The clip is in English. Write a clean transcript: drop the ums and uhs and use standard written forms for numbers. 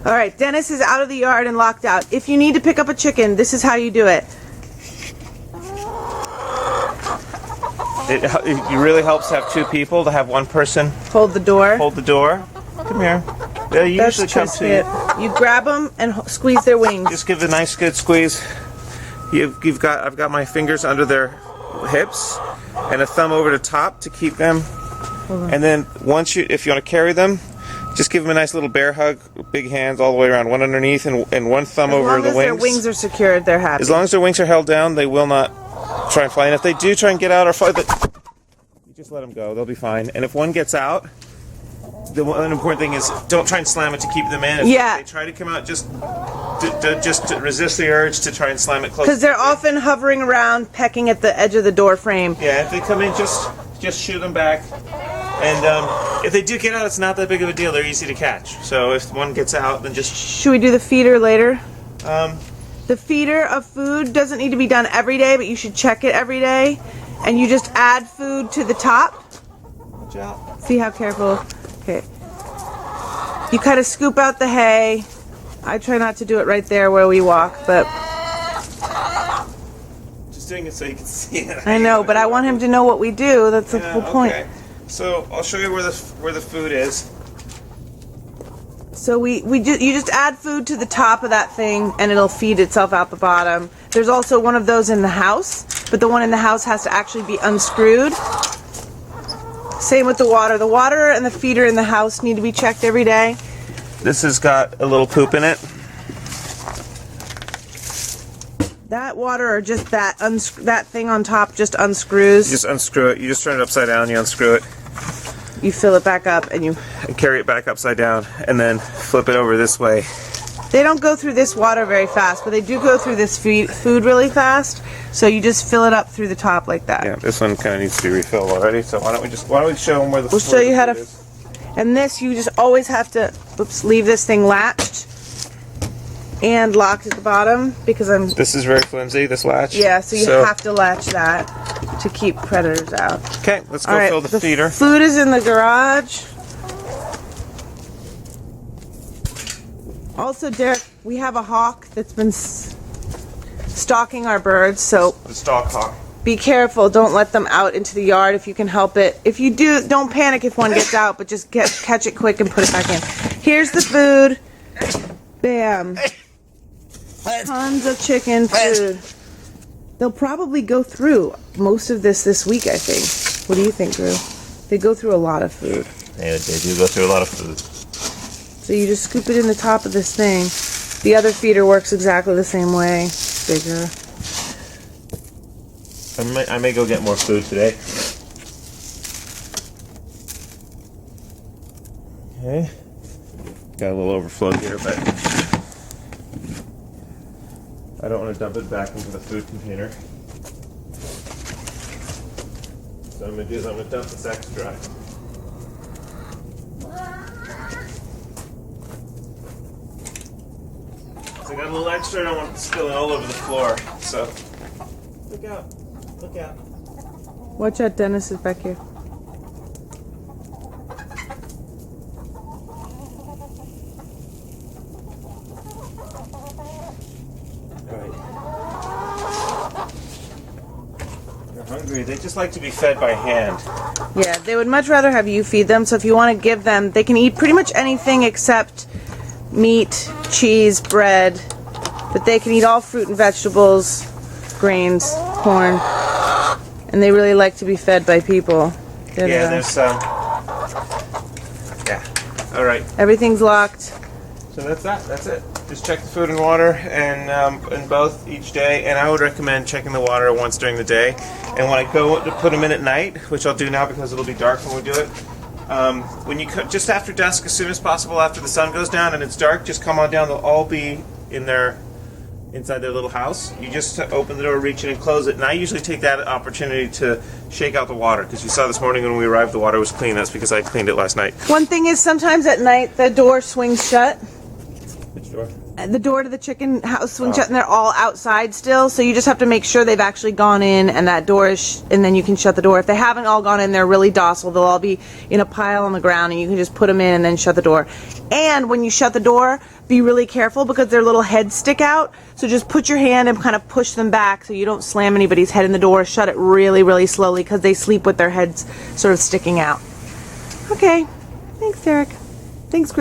All right, Dennis is out of the yard and locked out. If you need to pick up a chicken, this is how you do it. It really helps to have two people, to have one person Hold the door. hold the door. Come here. They usually come to you. You grab them and squeeze their wings. Just give it a nice good squeeze. I've got my fingers under their hips and a thumb over the top to keep them. And then if you want to carry them, just give them a nice little bear hug, big hands all the way around, one underneath and one thumb over the wings. As long as their wings are secured, they're happy. As long as their wings are held down, they will not try and fly. And if they do try and get out or fly, you just let them go. They'll be fine. And if one gets out, the one important thing is don't try and slam it to keep them in. If they try to come out, just to resist the urge to try and slam it close. Because they're often hovering around, pecking at the edge of the door frame. Yeah, if they come in, just shoot them back. And if they do get out, it's not that big of a deal. They're easy to catch. So if one gets out, then just... Should we do the feeder later? The feeder of food doesn't need to be done every day, but you should check it every day. And you just add food to the top. Watch out. See how careful... Okay. You kind of scoop out the hay. I try not to do it right there where we walk, but... Just doing it so you can see it. I know, but I want him to know what we do. That's the whole point. Okay. So I'll show you where the food is. So you just add food to the top of that thing, and it'll feed itself out the bottom. There's also one of those in the house, but the one in the house has to actually be unscrewed. Same with the water. The water and the feeder in the house need to be checked every day. This has got a little poop in it. That water or just that thing on top just unscrews. You just unscrew it. You just turn it upside down. You unscrew it. You fill it back up and carry it back upside down, and then flip it over this way. They don't go through this water very fast, but they do go through this food really fast. So you just fill it up through the top like that. Yeah, this one kind of needs to be refilled already. So why don't we show them where the We'll show you how to. is. And this, you just always have to, leave this thing latched and locked at the bottom because This is very flimsy, this latch. Yeah, so you have to latch that to keep predators out. Okay, let's go fill the feeder. Food is in the garage. Also, Derek, we have a hawk that's been stalking our birds, so the stalk hawk. Be careful. Don't let them out into the yard if you can help it. If you do, don't panic if one gets out, but just catch it quick and put it back in. Here's the food. Bam. Tons of chicken food. They'll probably go through most of this week, I think. What do you think, Drew? They go through a lot of food. Yeah, they do go through a lot of food. So you just scoop it in the top of this thing. The other feeder works exactly the same way. Bigger. I may go get more food today. Okay. Got a little overflow here, but I don't want to dump it back into the food container. So what I'm going to do is I'm going to dump this extra. So I got a little extra, I don't want it spilling all over the floor. So look out. Look out. Watch out, Dennis is back here. They're hungry. They just like to be fed by hand. Yeah, they would much rather have you feed them. So if you want to give them, they can eat pretty much anything except meat, cheese, bread. But they can eat all fruit and vegetables, grains, corn. And they really like to be fed by people. Yeah, there's some. Yeah. All right. Everything's locked. So that's that. That's it. Just check the food and water, and both each day. And I would recommend checking the water once during the day. And when I go to put them in at night, which I'll do now because it'll be dark when we do it. When you just after dusk, as soon as possible, after the sun goes down and it's dark, just come on down. They'll all be inside their little house. You just open the door, reach in and close it. And I usually take that opportunity to shake out the water, because you saw this morning when we arrived the water was clean. That's because I cleaned it last night. One thing is sometimes at night the door swings shut. Which door? the door to the chicken house swing shut, and they're all outside still. So you just have to make sure they've actually gone in, and that door is, and then you can shut the door. If they haven't all gone in, they're really docile. They'll all be in a pile on the ground, and you can just put them in and then shut the door. And when you shut the door, be really careful because their little heads stick out. So just put your hand and kind of push them back so you don't slam anybody's head in the door. Shut it really, really slowly because they sleep with their heads sort of sticking out. Okay. Thanks, Derek. Thanks, Chris.